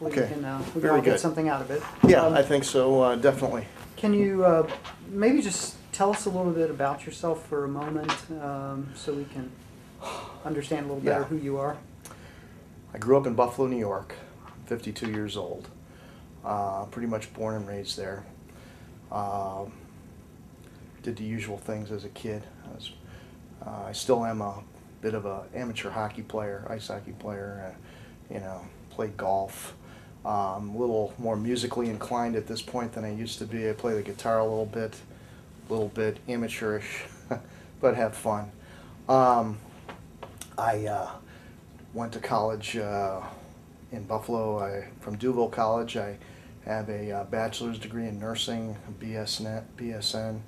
hopefully Okay. we can Very all get good. something out of it. Yeah, I think so, definitely. Can you maybe just tell us a little bit about yourself for a moment, so we can understand a little better Yeah. who you are? I grew up in Buffalo, New York, 52 years old. Pretty much born and raised there. Did the usual things as a kid. I still am a bit of an amateur hockey player, ice hockey player. Played golf. A little more musically inclined at this point than I used to be. I play the guitar a little bit amateurish, but have fun. I went to college in Buffalo. From Duval College. I have a bachelor's degree in nursing, BSN.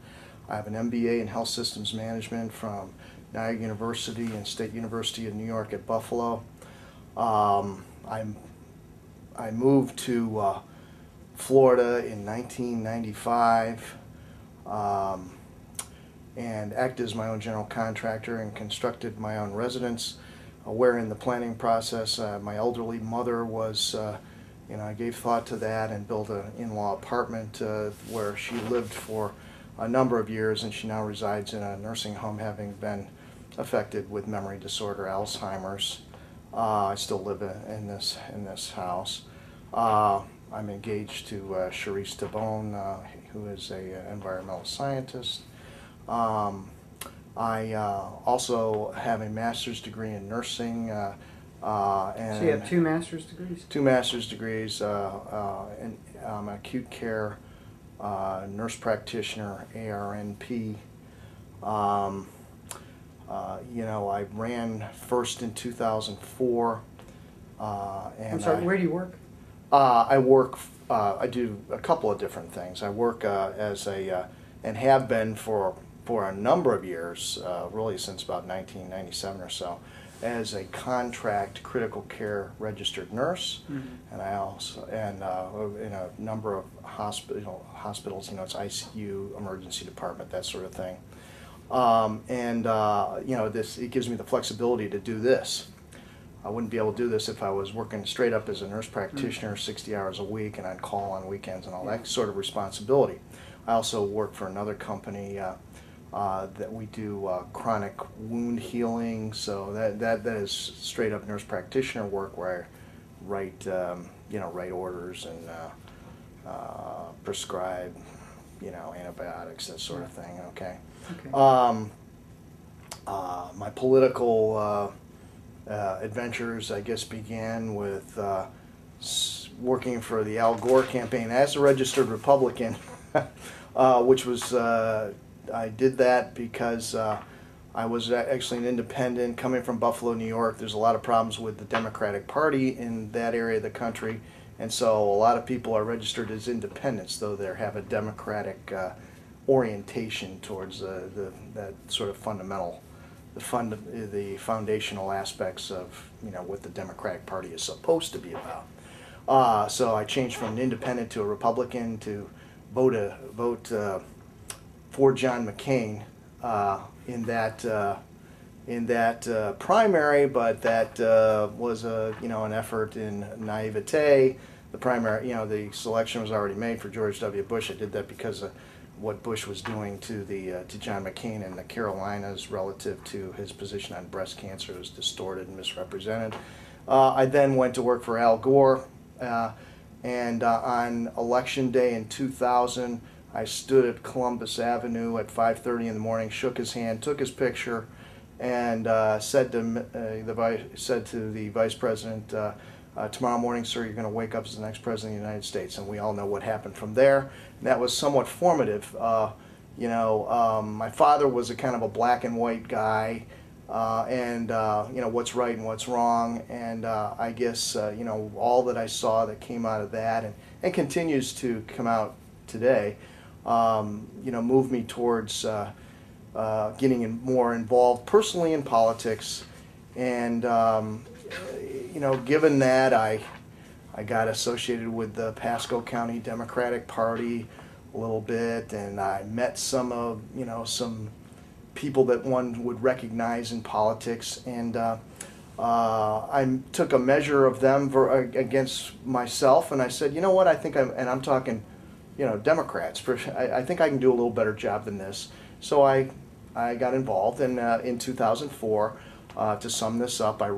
I have an MBA in health systems management from Niagara University and State University of New York at Buffalo. I moved to Florida in 1995 and acted as my own general contractor and constructed my own residence. Where in the planning process, my elderly mother was, I gave thought to that and built an in-law apartment where she lived for a number of years, and she now resides in a nursing home, having been affected with memory disorder, Alzheimer's. I still live in this house. I'm engaged to Charisse Tabone, who is a environmental scientist. I also have a master's degree in nursing. And So you have 2 master's degrees? 2 master's degrees in acute care, nurse practitioner, ARNP. I ran first in 2004. I'm sorry, where do you work? I do a couple of different things. I work and have been for a number of years, really since about 1997 or so, as a contract critical care registered nurse. Mm-hmm. And I also, in a number of hospitals, it's ICU, emergency department, that sort of thing. It gives me the flexibility to do this. I wouldn't be able to do this if I was working straight up as a nurse practitioner, 60 hours a week, and on call on weekends and all that sort of responsibility. I also work for another company that we do chronic wound healing, so that is straight up nurse practitioner work where I write orders and prescribe antibiotics, that sort of thing. Okay. My political adventures, I guess, began with working for the Al Gore campaign as a registered Republican, which was, I did that because I was actually an independent coming from Buffalo, New York. There's a lot of problems with the Democratic Party in that area of the country, and so a lot of people are registered as independents, though they have a Democratic orientation towards that sort of fundamental, the foundational aspects of what the Democratic Party is supposed to be about. So I changed from an independent to a Republican to vote for John McCain in that primary, but that was an effort in naivete. The primary, the selection was already made for George W. Bush. I did that because of what Bush was doing to John McCain in the Carolinas relative to his position on breast cancer. It was distorted and misrepresented. I then went to work for Al Gore, and on Election Day in 2000, I stood at Columbus Avenue at 5:30 in the morning, shook his hand, took his picture, and said to the Vice President, tomorrow morning, sir, you're going to wake up as the next President of the United States. And we all know what happened from there. And that was somewhat formative. My father was a kind of a black and white guy, and what's right and what's wrong. And I guess, all that I saw that came out of that and continues to come out today, moved me towards getting more involved personally in politics. And given that I got associated with the Pasco County Democratic Party a little bit, and I met some people that one would recognize in politics, and I took a measure of them against myself, and I said, you know what, I think I'm talking, Democrats. I think I can do a little better job than this. So I got involved, and in 2004, to sum this up, I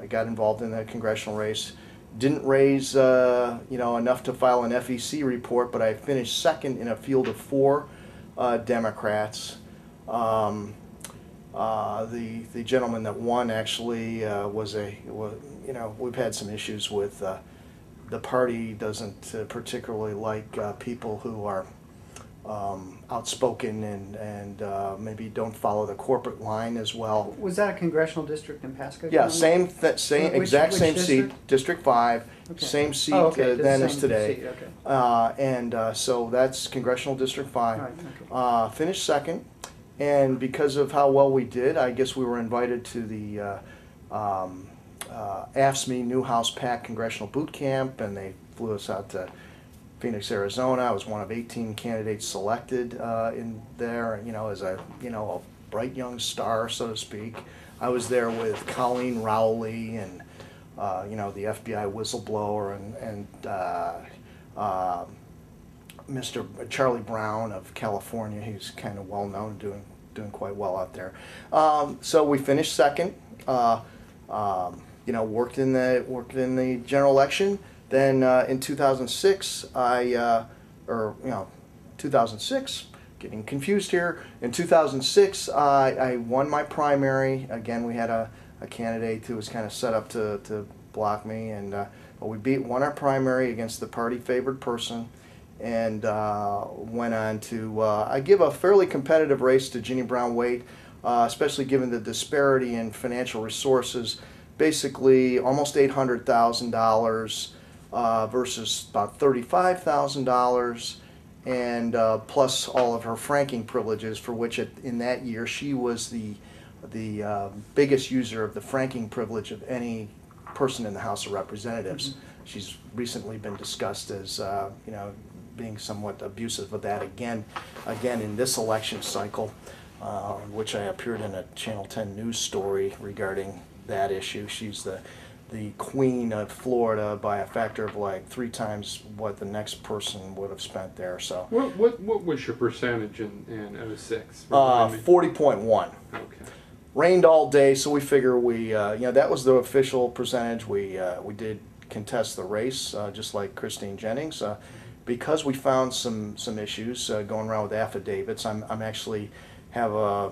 got involved in the congressional race. Didn't raise, enough to file an FEC report, but I finished second in a field of 4 Democrats. The gentleman that won actually we've had some issues with the party doesn't particularly like people who are outspoken and maybe don't follow the corporate line as well. Was that a congressional district in Pasco? Yeah, same exact same district? seat, District 5, Okay. same seat Same then as today. seat, okay. So that's Congressional District 5. Right, okay. Finished second, and because of how well we did, I guess we were invited to the AFSCME Newhouse PAC Congressional Boot Camp, and they flew us out to Phoenix, Arizona. I was one of 18 candidates selected in there, as a bright young star, so to speak. I was there with Colleen Rowley and the FBI whistleblower and Mr. Charlie Brown of California. He's kind of well known, doing quite well out there. So we finished second. Worked in the general election. Then in 2006, 2006, getting confused here. In 2006, I won my primary. Again, we had a candidate who was kind of set up to block me, and we won our primary against the party-favored person, and went on to I give a fairly competitive race to Ginny Brown-Waite, especially given the disparity in financial resources. Basically, almost $800,000 versus about $35,000, and plus all of her franking privileges, for which in that year she was the biggest user of the franking privilege of any person in the House of Representatives. Mm-hmm. She's recently been discussed as being somewhat abusive of that again in this election cycle, which I appeared in a Channel 10 news story regarding that issue. She's the queen of Florida by a factor of like 3 times what the next person would have spent there. So what was your percentage in 06? 40.1. Okay. Rained all day, so we figure that was the official percentage. We did contest the race, just like Christine Jennings, because we found some issues going around with affidavits. I'm actually have a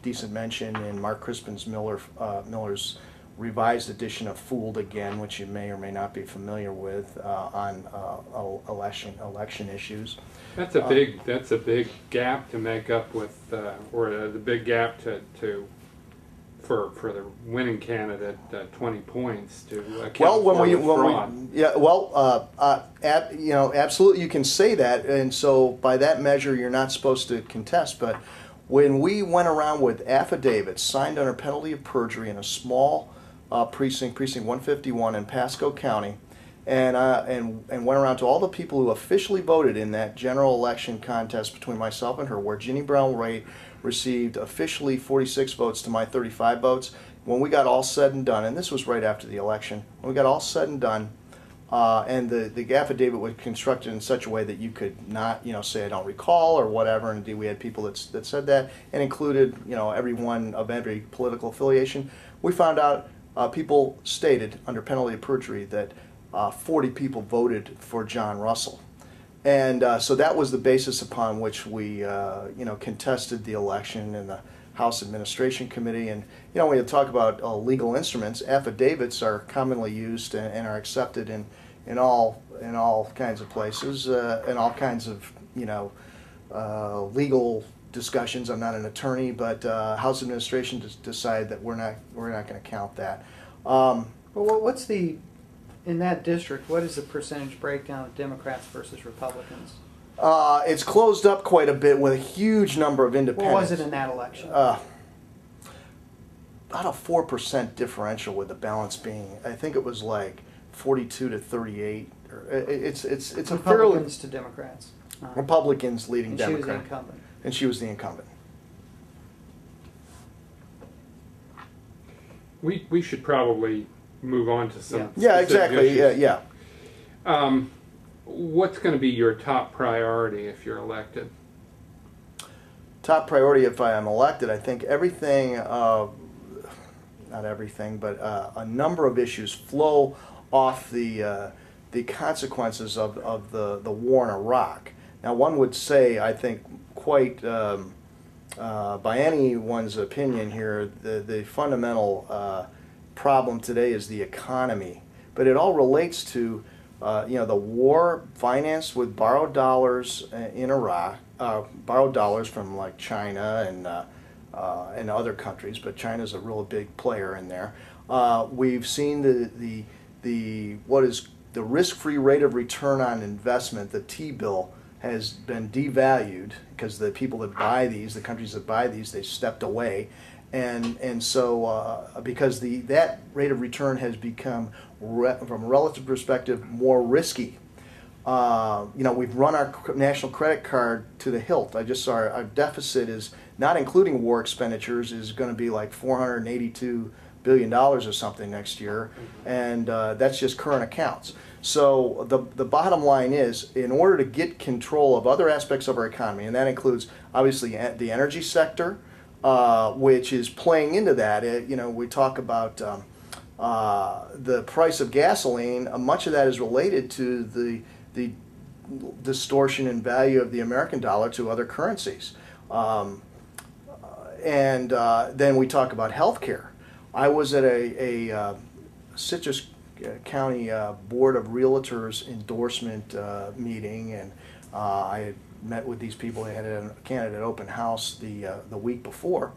decent mention in Mark Crispin's Miller's revised edition of Fooled Again, which you may or may not be familiar with, on election issues. That's a big gap to make up with, or the big gap for the winning candidate, 20 points to account absolutely you can say that, and so by that measure you're not supposed to contest. But when we went around with affidavits signed under penalty of perjury in a small precinct 151 in Pasco County, and went around to all the people who officially voted in that general election contest between myself and her, where Ginny Brown-Waite received officially 46 votes to my 35 votes. When we got all said and done, and this was right after the election, when we got all said and done, and the affidavit was constructed in such a way that you could not, say I don't recall or whatever, and indeed we had people that said that, and included, everyone of every political affiliation. We found out people stated under penalty of perjury that 40 people voted for John Russell. And so that was the basis upon which we, contested the election in the House Administration Committee. And, when you talk about legal instruments, affidavits are commonly used and are accepted in all kinds of places, in all kinds of, legal discussions. I'm not an attorney, but House Administration decided that we're not going to count that. Well, what's in that district, what is the percentage breakdown of Democrats versus Republicans? It's closed up quite a bit with a huge number of independents. What was it in that election? About a 4% differential, with the balance being, I think it was like 42 to 38. It's a fairly Republicans to Democrats. Republicans leading and Democrat. She was the incumbent. And she was the incumbent. we should probably move on to some. Yeah, specific exactly. issues. Yeah. What's going to be your top priority if you're elected? Top priority if I am elected, I think everything, not everything, but a number of issues flow off the consequences of the war in Iraq. Now, one would say, I think, quite by anyone's opinion here, the fundamental problem today is the economy. But it all relates to the war financed with borrowed dollars in Iraq, borrowed dollars from like China and other countries, but China's a real big player in there. We've seen what is the risk-free rate of return on investment, the T-bill, has been devalued because the people that buy these, the countries that buy these, they stepped away. And so because that rate of return has become, from a relative perspective, more risky. We've run our national credit card to the hilt. I just saw our deficit is, not including war expenditures, is going to be like $482 billion or something next year, and that's just current accounts. So the bottom line is, in order to get control of other aspects of our economy, and that includes obviously the energy sector, which is playing into that. We talk about the price of gasoline. Much of that is related to the distortion in value of the American dollar to other currencies. And then we talk about healthcare. I was at a Citrus County Board of Realtors endorsement meeting, and I had met with these people. They had a candidate open house the week before,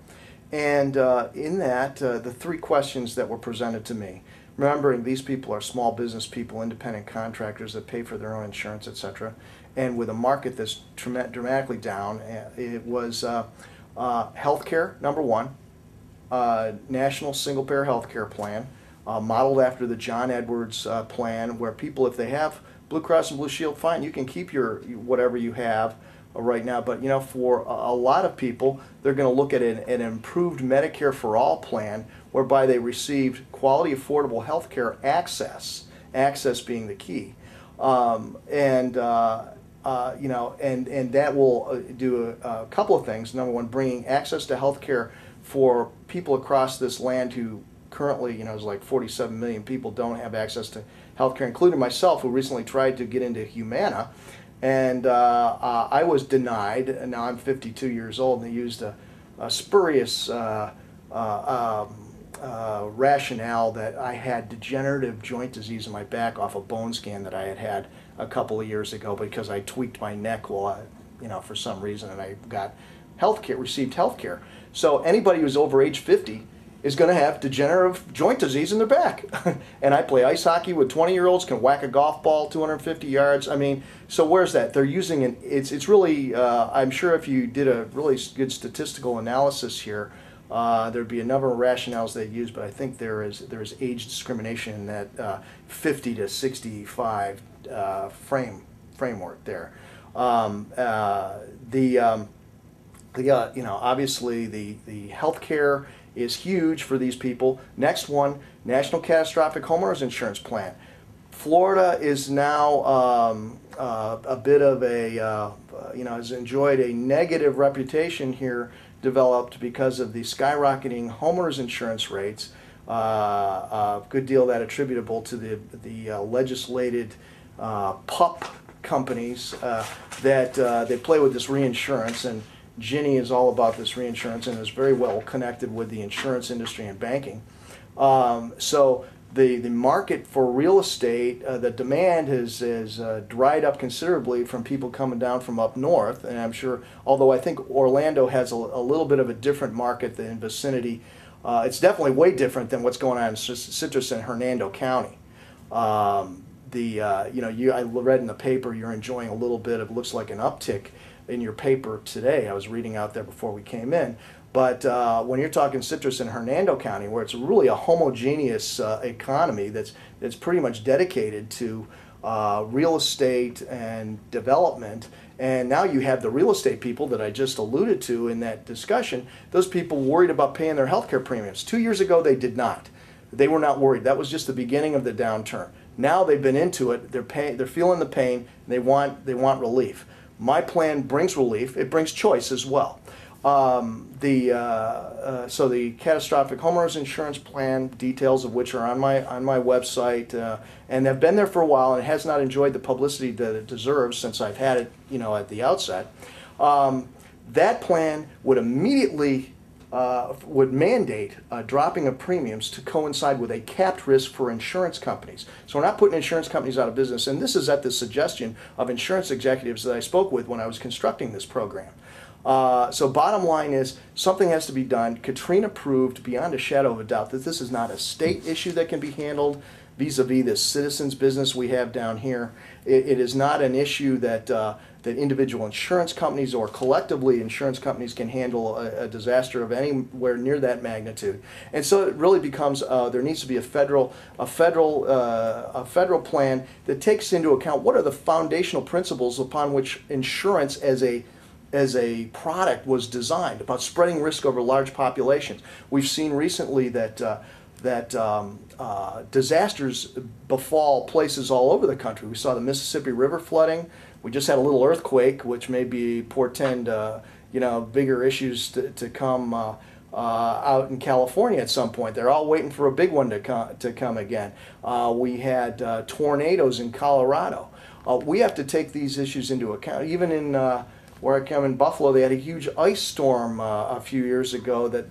and in that, the three questions that were presented to me, remembering these people are small business people, independent contractors that pay for their own insurance, etc., and with a market that's dramatically down, it was healthcare, number one, national single-payer healthcare plan, modeled after the John Edwards plan, where people, if they have Blue Cross and Blue Shield, fine, you can keep your whatever you have right now. But for a lot of people, they're going to look at an improved Medicare for All plan, whereby they received quality, affordable health care access being the key, and that will do a couple of things. Number one, bringing access to health care for people across this land who currently, is like 47 million people don't have access to health care, including myself, who recently tried to get into Humana, and I was denied. And now I'm 52 years old, and they used a spurious rationale that I had degenerative joint disease in my back off a bone scan that I had a couple of years ago, because I tweaked my neck while for some reason, and I got received health care. So anybody who's over age 50 is going to have degenerative joint disease in their back. And I play ice hockey with 20-year-olds, can whack a golf ball 250 yards. I mean, so where's that? They're using it's really, I'm sure if you did a really good statistical analysis here, there'd be a number of rationales they use, but I think there is age discrimination in that 50 to 65 framework there. Obviously the health care is huge for these people. Next one, National Catastrophic Homeowners Insurance Plan. Florida is now a bit of a, has enjoyed a negative reputation here, developed because of the skyrocketing homeowners insurance rates. A good deal of that attributable to the legislated pup companies that they play with this reinsurance, and Ginny is all about this reinsurance and is very well connected with the insurance industry and banking. So the market for real estate, the demand has dried up considerably from people coming down from up north, and I'm sure, although I think Orlando has a little bit of a different market than vicinity, it's definitely way different than what's going on in Citrus and Hernando County. I read in the paper you're enjoying a little bit of, looks like an uptick in your paper today. I was reading out there before we came in. But when you're talking Citrus and Hernando County, where it's really a homogeneous economy that's pretty much dedicated to real estate and development, and now you have the real estate people that I just alluded to in that discussion, those people worried about paying their health care premiums. 2 years ago they did not. They were not worried. That was just the beginning of the downturn. Now they've been into it. They're feeling the pain. And they want relief. My plan brings relief. It brings choice as well. So the catastrophic homeowners insurance plan, details of which are on my website, and have been there for a while, and it has not enjoyed the publicity that it deserves since I've had it, at the outset. That plan would immediately would mandate dropping of premiums to coincide with a capped risk for insurance companies. So we're not putting insurance companies out of business, and this is at the suggestion of insurance executives that I spoke with when I was constructing this program. So bottom line is, something has to be done. Katrina proved beyond a shadow of a doubt that this is not a state issue that can be handled vis-a-vis this citizens business we have down here. It is not an issue that that individual insurance companies or collectively insurance companies can handle a disaster of anywhere near that magnitude. And so it really becomes there needs to be a federal plan that takes into account what are the foundational principles upon which insurance as a product was designed, about spreading risk over large populations. We've seen recently that disasters befall places all over the country. We saw the Mississippi River flooding. We just had a little earthquake, which maybe portend bigger issues to come out in California at some point. They're all waiting for a big one to come again. We had tornadoes in Colorado. We have to take these issues into account. Even in where I come in Buffalo, they had a huge ice storm a few years ago that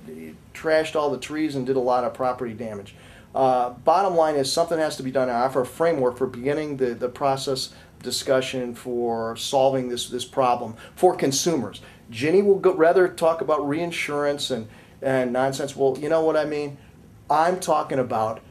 trashed all the trees and did a lot of property damage. Bottom line is, something has to be done. I offer a framework for beginning the process discussion for solving this problem for consumers. Ginny will rather talk about reinsurance and nonsense. Well, you know what I mean? I'm talking about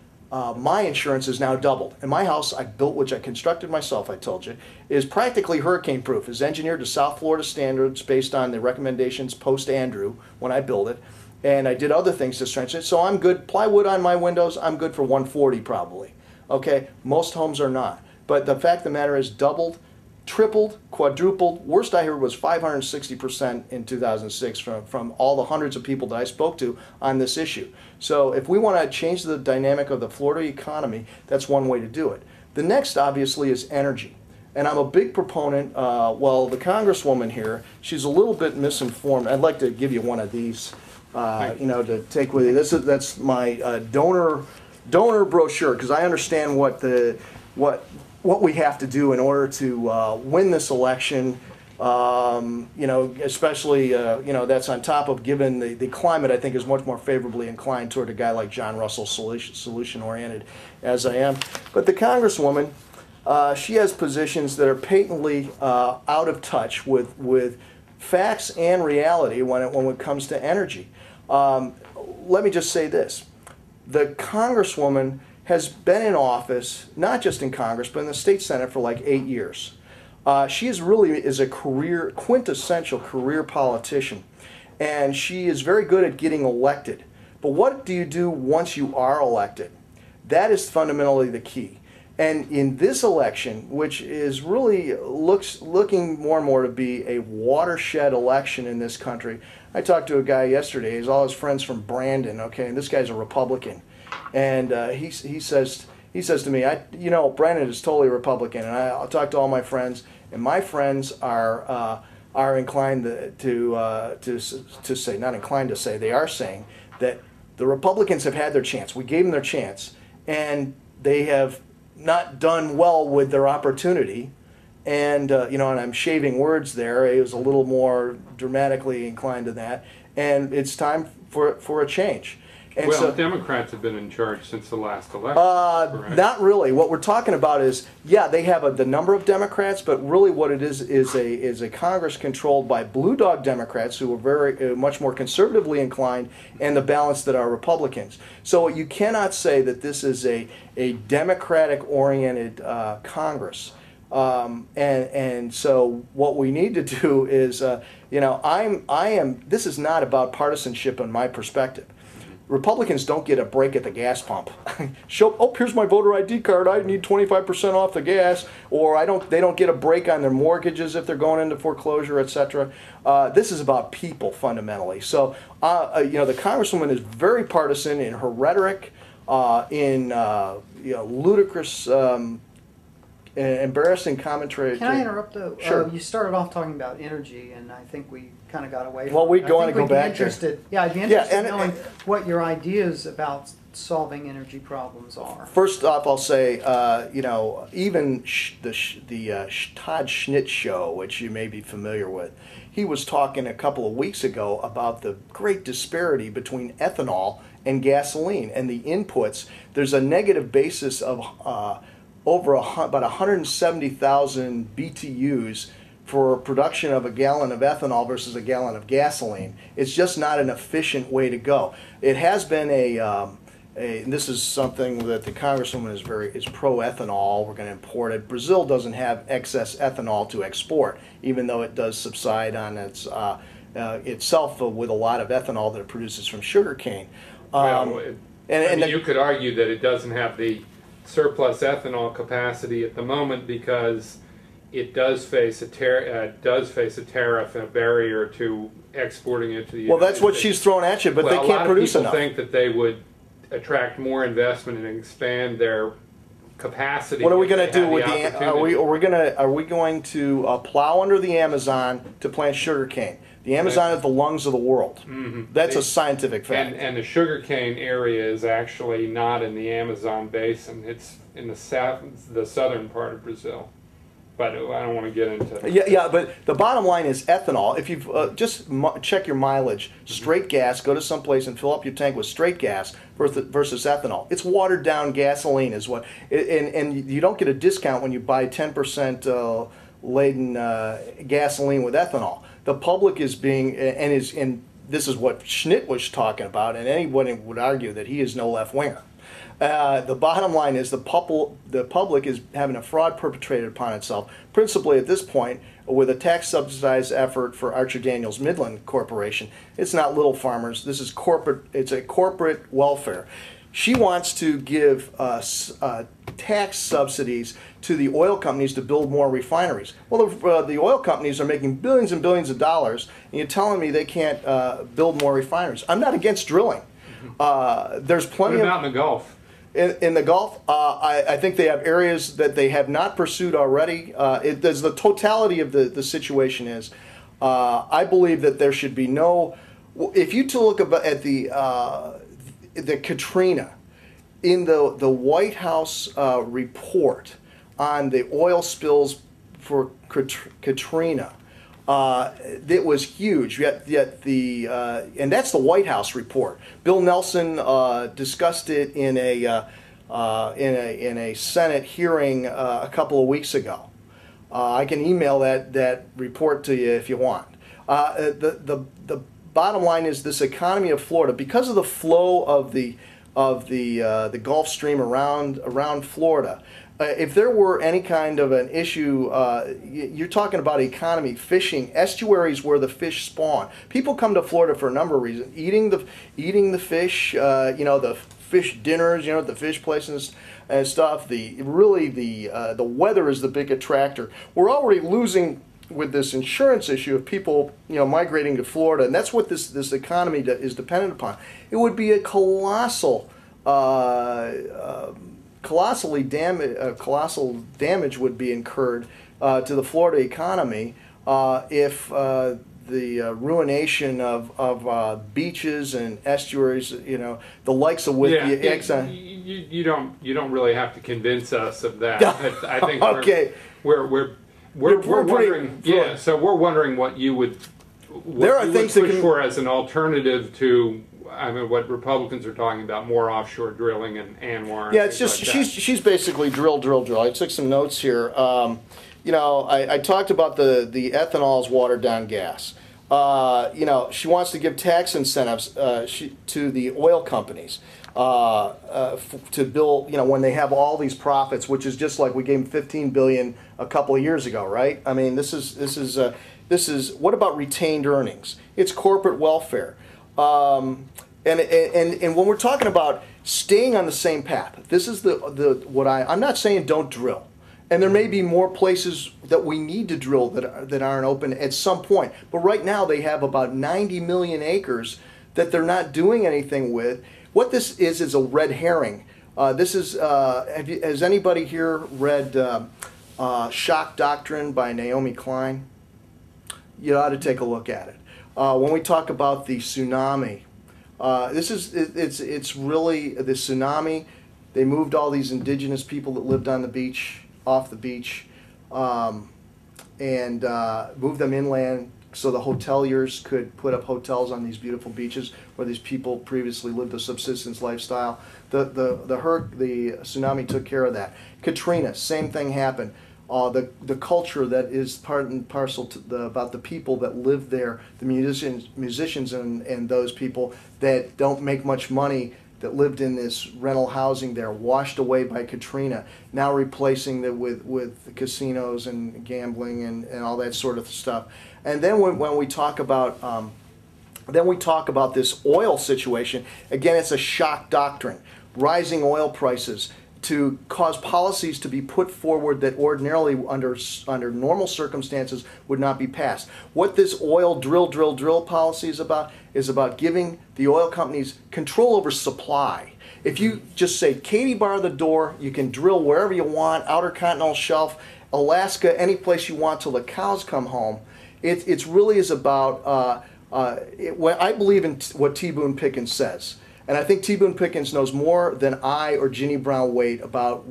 my insurance is now doubled. And my house I built, which I constructed myself, I told you, is practically hurricane proof. It's engineered to South Florida standards based on the recommendations post-Andrew when I built it. And I did other things to strengthen it. So I'm good. Plywood on my windows, I'm good for 140 probably. Okay, most homes are not. But the fact of the matter is, doubled, tripled, quadrupled. Worst I heard was 560% in 2006 from all the hundreds of people that I spoke to on this issue. So if we want to change the dynamic of the Florida economy, that's one way to do it. The next, obviously, is energy. And I'm a big proponent, well, the Congresswoman here, she's a little bit misinformed. I'd like to give you one of these, to take with you. That's my donor brochure, because I understand what we have to do in order to win this election, especially, that's on top of given the climate, I think, is much more favorably inclined toward a guy like John Russell, solution-oriented as I am. But the Congresswoman, she has positions that are patently out of touch with facts and reality when it comes to energy. Let me just say this. The Congresswoman has been in office, not just in Congress, but in the state Senate for like 8 years. She is a quintessential career politician, and she is very good at getting elected. But what do you do once you are elected? That is fundamentally the key. And in this election, which is really looking more and more to be a watershed election in this country, I talked to a guy yesterday. He's all his friends from Brandon. Okay, and this guy's a Republican. And he says to me, Brandon is totally Republican, and I'll talk to all my friends, and my friends are inclined to say, not inclined to say, they are saying that the Republicans have had their chance. We gave them their chance, and they have not done well with their opportunity. And and I'm shaving words there. It was a little more dramatically inclined to that, and it's time for a change. And well, so, Democrats have been in charge since the last election. Not really. What we're talking about is, yeah, they have the number of Democrats, but really what it is a Congress controlled by blue dog Democrats who are very much more conservatively inclined, and the balance that are Republicans. So you cannot say that this is a Democratic-oriented Congress. And so what we need to do is, this is not about partisanship in my perspective. Republicans don't get a break at the gas pump. Here's my voter ID card. I need 25% off the gas, or they don't get a break on their mortgages if they're going into foreclosure, etc. This is about people fundamentally. So, the Congresswoman is very partisan in her rhetoric. in ludicrous, embarrassing commentary. Can I interrupt though? Sure. You started off talking about energy, and I think we kind of got away from Well, we it. want to go back interested. Yeah, I'd be Yeah, interested and- in knowing what your ideas about solving energy problems are. First off, I'll say, even the Todd Schnitt show, which you may be familiar with, he was talking a couple of weeks ago about the great disparity between ethanol and gasoline and the inputs. There's a negative basis of about 170,000 BTUs for production of a gallon of ethanol versus a gallon of gasoline. It's just not an efficient way to go. It has been and this is something that the Congresswoman is pro-ethanol. We're going to import it. Brazil doesn't have excess ethanol to export, even though it does subside on itself with a lot of ethanol that it produces from sugarcane. You could argue that it doesn't have the surplus ethanol capacity at the moment because it does face a tariff, a barrier to exporting it to the United Well, that's what States. she's throwing at you, but they can't produce enough. A lot of people think that they would attract more investment and expand their capacity. What are we going to do with opportunity. Are we going to plow under the Amazon to plant sugarcane? The Amazon is the lungs of the world. Mm-hmm. That's a scientific fact. And the sugarcane area is actually not in the Amazon basin. It's in the southern part of Brazil. But I don't want to get into Yeah, but the bottom line is ethanol. If you just check your mileage, straight gas, go to some place and fill up your tank with straight gas versus ethanol. It's watered down gasoline is what, and you don't get a discount when you buy 10% laden gasoline with ethanol. The public is being, and this is what Schnitt was talking about, and anybody would argue that he is no left-winger. The bottom line is the public is having a fraud perpetrated upon itself, principally at this point with a tax-subsidized effort for Archer Daniels Midland Corporation. It's not little farmers. This is corporate. It's a corporate welfare. She wants to give tax subsidies to the oil companies to build more refineries. Well, the oil companies are making billions and billions of dollars, and you're telling me they can't build more refineries. I'm not against drilling. There's plenty What about in the Gulf? In the Gulf, I think they have areas that they have not pursued already. There's the totality of the situation is, I believe that there should be no. If you look at the Katrina, in the White House report on the oil spills for Katrina, it was huge. Yet and that's the White House report. Bill Nelson discussed it in a Senate hearing a couple of weeks ago. I can email that report to you if you want. The bottom line is this economy of Florida, because of the flow of the Gulf Stream around Florida. If there were any kind of an issue, you're talking about economy, fishing, estuaries where the fish spawn. People come to Florida for a number of reasons: eating the fish, the fish dinners, the fish places and stuff. The weather is the big attractor. We're already losing with this insurance issue of people migrating to Florida, and that's what this economy is dependent upon. It would be a colossal damage would be incurred to the Florida economy if the ruination of beaches and estuaries, the likes of you don't really have to convince us of that. I think okay. We're wondering. Yeah, so we're wondering what you would push for as an alternative to. I mean, what Republicans are talking about, more offshore drilling and ANWR. Yeah, it's just like she's basically drill. I took some notes here. I talked about the ethanol is watered down gas. She wants to give tax incentives to the oil companies to build. When they have all these profits, which is just like we gave them $15 billion a couple of years ago, right? I mean, this is what about retained earnings? It's corporate welfare. And when we're talking about staying on the same path, this is I'm not saying don't drill, and there may be more places that we need to drill that aren't open at some point. But right now they have about 90 million acres that they're not doing anything with. What this is a red herring. This is, has anybody here read Shock Doctrine by Naomi Klein? You ought to take a look at it. When we talk about the tsunami, it's really the tsunami. They moved all these indigenous people that lived on the beach, off the beach, and moved them inland so the hoteliers could put up hotels on these beautiful beaches where these people previously lived a subsistence lifestyle. The tsunami took care of that. Katrina, same thing happened. The culture that is part and parcel to about the people that live there, the musicians and those people that don't make much money, that lived in this rental housing there, washed away by Katrina, now replacing it with casinos and gambling and all that sort of stuff. And then when we talk about this oil situation, again, it's a shock doctrine. Rising oil prices to cause policies to be put forward that ordinarily under normal circumstances would not be passed. What this oil drill policy is about giving the oil companies control over supply. If you just say, Katie bar the door, you can drill wherever you want, Outer Continental Shelf, Alaska, any place you want till the cows come home. It really is about, I believe in what T. Boone Pickens says. And I think T. Boone Pickens knows more than I or Ginny Brown-Waite about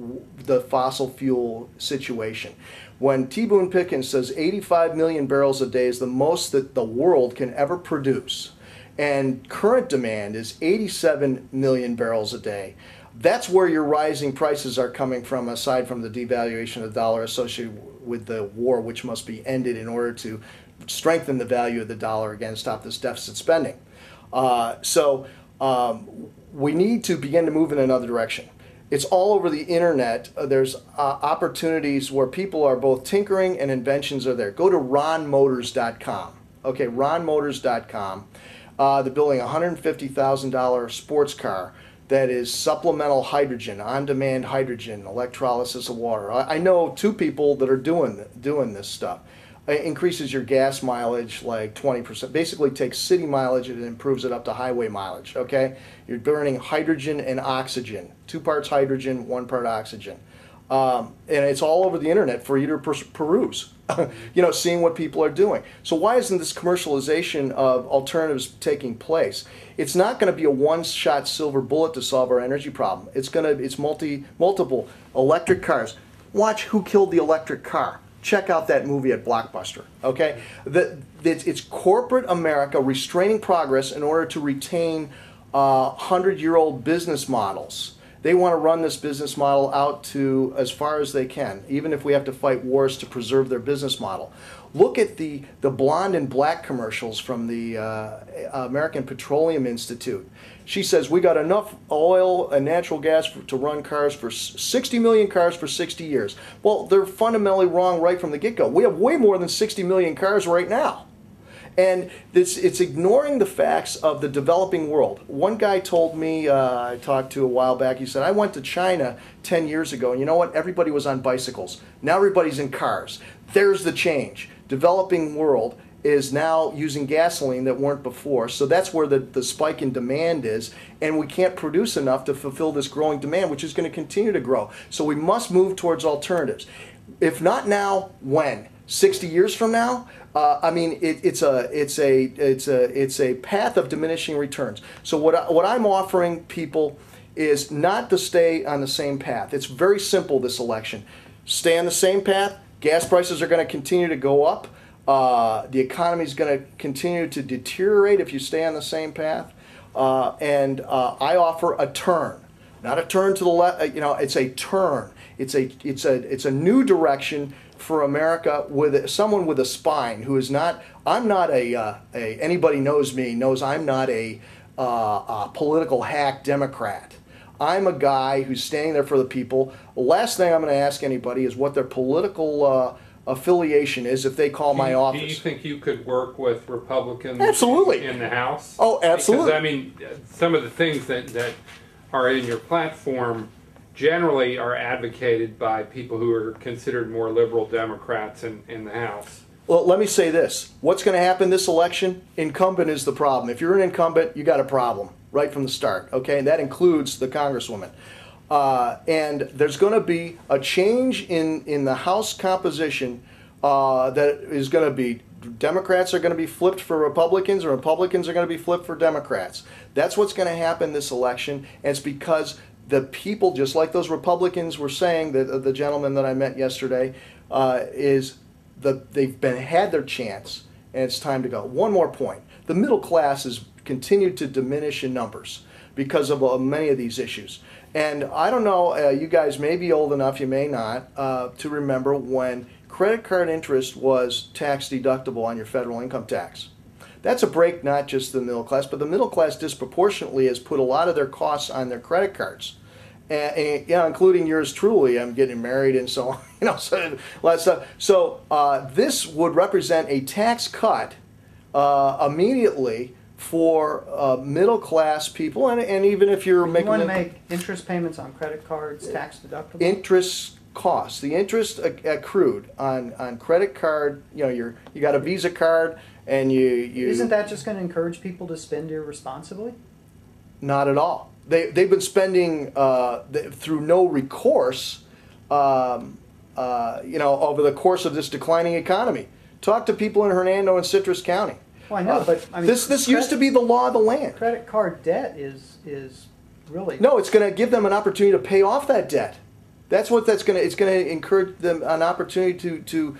the fossil fuel situation. When T. Boone Pickens says 85 million barrels a day is the most that the world can ever produce, and current demand is 87 million barrels a day, that's where your rising prices are coming from, aside from the devaluation of the dollar associated with the war, which must be ended in order to strengthen the value of the dollar again, stop this deficit spending. We need to begin to move in another direction. It's all over the internet. There's opportunities where people are both tinkering and inventions are there. Go to ronmotors.com. Okay, ronmotors.com. They're building a $150,000 sports car that is supplemental hydrogen, on-demand hydrogen, electrolysis of water. I know two people that are doing this stuff. It increases your gas mileage like 20%. Basically takes city mileage and improves it up to highway mileage, okay? You're burning hydrogen and oxygen. 2 parts hydrogen, 1 part oxygen. And it's all over the internet for you to peruse, you know, seeing what people are doing. So why isn't this commercialization of alternatives taking place? It's not going to be a one-shot silver bullet to solve our energy problem. It's multiple electric cars. Watch Who Killed the Electric Car. Check out that movie at Blockbuster, okay? It's corporate America restraining progress in order to retain 100-year-old business models. They want to run this business model out to as far as they can, even if we have to fight wars to preserve their business model. Look at the blonde and black commercials from the American Petroleum Institute. She says, we got enough oil and natural gas to run cars for 60 million cars for 60 years. Well, they're fundamentally wrong right from the get-go. We have way more than 60 million cars right now. And it's ignoring the facts of the developing world. One guy told me, I talked to a while back, he said, I went to China 10 years ago, and you know what? Everybody was on bicycles. Now everybody's in cars. There's the change. Developing world is now using gasoline that weren't before. So that's where the spike in demand is, and we can't produce enough to fulfill this growing demand, which is going to continue to grow. So we must move towards alternatives. If not now, when? 60 years from now? I mean, it's a path of diminishing returns. So what I'm offering people is not to stay on the same path. It's very simple, this election. Stay on the same path. Gas prices are going to continue to go up. The economy is going to continue to deteriorate if you stay on the same path. And I offer a turn, not a turn to the left. You know, it's a turn. It's a new direction for America with someone with a spine who is not. I'm not anybody knows me knows I'm not a political hack Democrat. I'm a guy who's standing there for the people. The last thing I'm going to ask anybody is what their political affiliation is if they call my office. Do you think you could work with Republicans absolutely. In the House? Oh, absolutely. Because, I mean, some of the things that are in your platform generally are advocated by people who are considered more liberal Democrats in the House. Well, let me say this. What's going to happen this election? Incumbent is the problem. If you're an incumbent, you got a problem. right from the start, okay? And that includes the Congresswoman. And there's going to be a change in the House composition that is going to be Democrats are going to be flipped for Republicans, or Republicans are going to be flipped for Democrats. That's what's going to happen this election, and it's because the people, just like those Republicans were saying, that the gentleman that I met yesterday, they've had their chance, and it's time to go. One more point: the middle class has continued to diminish in numbers because of many of these issues. And I don't know, you guys may be old enough, you may not, to remember when credit card interest was tax deductible on your federal income tax. That's a break not just the middle class, but the middle class disproportionately has put a lot of their costs on their credit cards. And including yours truly. I'm getting married and so on, so a lot of stuff. So this would represent a tax cut immediately for middle class people, and even if you're making... You want to make interest payments on credit cards tax deductible? Interest costs, the interest accrued on credit card, you got a Visa card, and you... Isn't that just going to encourage people to spend irresponsibly? Not at all. They've been spending through no recourse, over the course of this declining economy. Talk to people in Hernando and Citrus County. Well, I know, but I mean, this used to be the law of the land. Credit card debt is really... No, it's going to give them an opportunity to pay off that debt. It's going to encourage them an opportunity to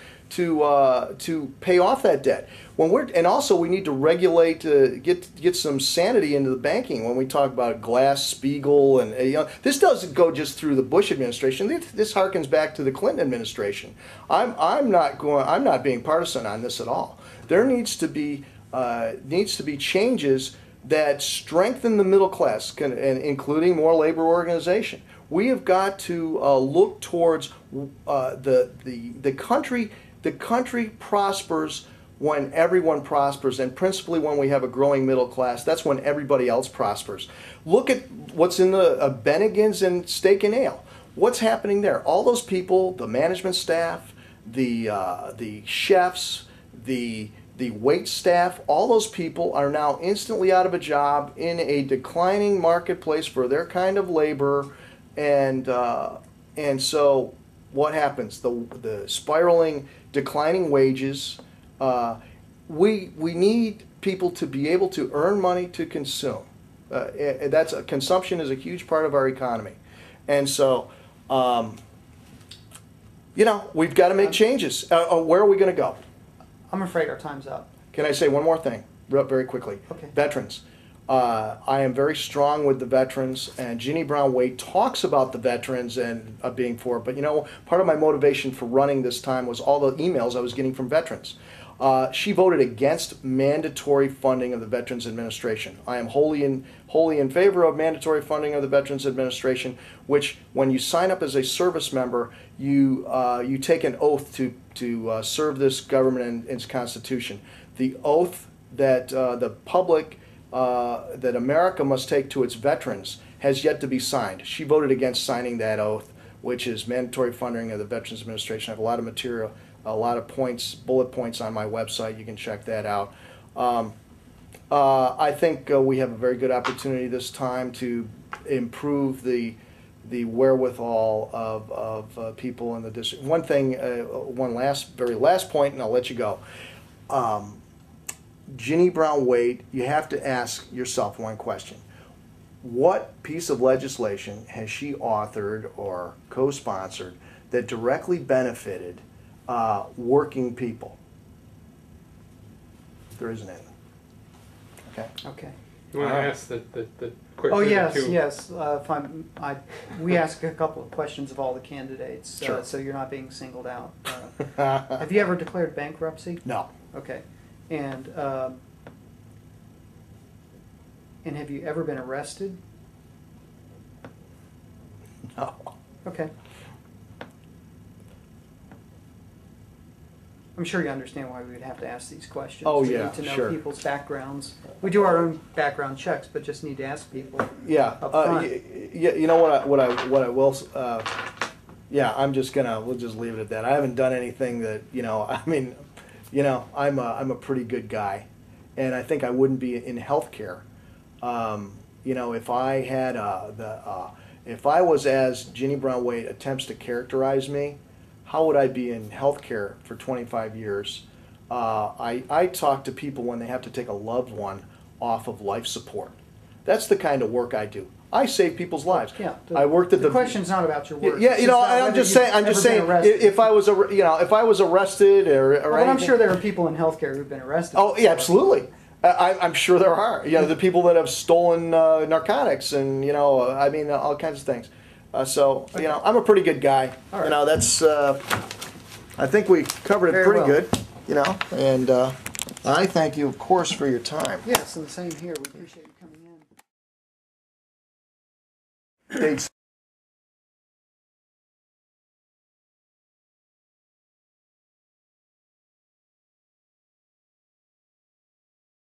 pay off that debt. And also we need to regulate, get some sanity into the banking when we talk about Glass-Steagall, and this doesn't go just through the Bush administration. This harkens back to the Clinton administration. I'm not being partisan on this at all. There needs to be changes that strengthen the middle class, and including more labor organization. We have got to look towards the country. The country prospers when everyone prospers, and principally when we have a growing middle class. That's when everybody else prospers. Look at what's in the Bennigan's and Steak and Ale. What's happening there? All those people, the management staff, the chefs, the wait staff, all those people are now instantly out of a job in a declining marketplace for their kind of labor, and so what happens? The spiraling, declining wages. We need people to be able to earn money to consume. Consumption is a huge part of our economy, and so we've got to make changes. Where are we going to go? I'm afraid our time's up. Can I say one more thing very quickly? Okay. Veterans. I am very strong with the veterans, and Ginny Brown-Waite talks about the veterans and being for it. But part of my motivation for running this time was all the emails I was getting from veterans. She voted against mandatory funding of the Veterans Administration. I am wholly in favor of mandatory funding of the Veterans Administration, which, when you sign up as a service member, you take an oath to serve this government and its Constitution. The oath that the public, that America must take to its veterans has yet to be signed. She voted against signing that oath, which is mandatory funding of the Veterans Administration. I have a lot of material, a lot of points, bullet points on my website. You can check that out. I think we have a very good opportunity this time to improve the wherewithal of people in the district. One thing, very last point, and I'll let you go. Ginny Brown-Waite, you have to ask yourself one question. What piece of legislation has she authored or co-sponsored that directly benefited working people? There isn't any. Okay. Okay. You want to ask the quick? Oh yes. We ask a couple of questions of all the candidates, Sure. So you're not being singled out. Have you ever declared bankruptcy? No. Okay. And have you ever been arrested? No. Okay. I'm sure you understand why we would have to ask these questions. Oh, We yeah, need to know sure. people's backgrounds. We do our own background checks, but just need to ask people. Yeah. Up front. You know what I will. We'll just leave it at that. I haven't done anything that I'm a pretty good guy, and I think I wouldn't be in healthcare you know, if I had if I was as Ginny Brown-Waite attempts to characterize me, how would I be in healthcare for 25 years? I talk to people when they have to take a loved one off of life support. That's the kind of work I do. I save people's lives. Yeah, I worked at the question's not about your work. Yeah, you know, I'm just saying. If I was, if I was arrested or well, anything, I'm sure there are people in healthcare who've been arrested. Oh, yeah, absolutely. I'm sure there are. You know, the people that have stolen narcotics and, you know, I mean, all kinds of things. So, you know, I'm a pretty good guy. Right. You know, that's, I think we covered it Very pretty well. good, you know, and I thank you, of course, for your time. Yes, and the same here. We appreciate you coming in. Dade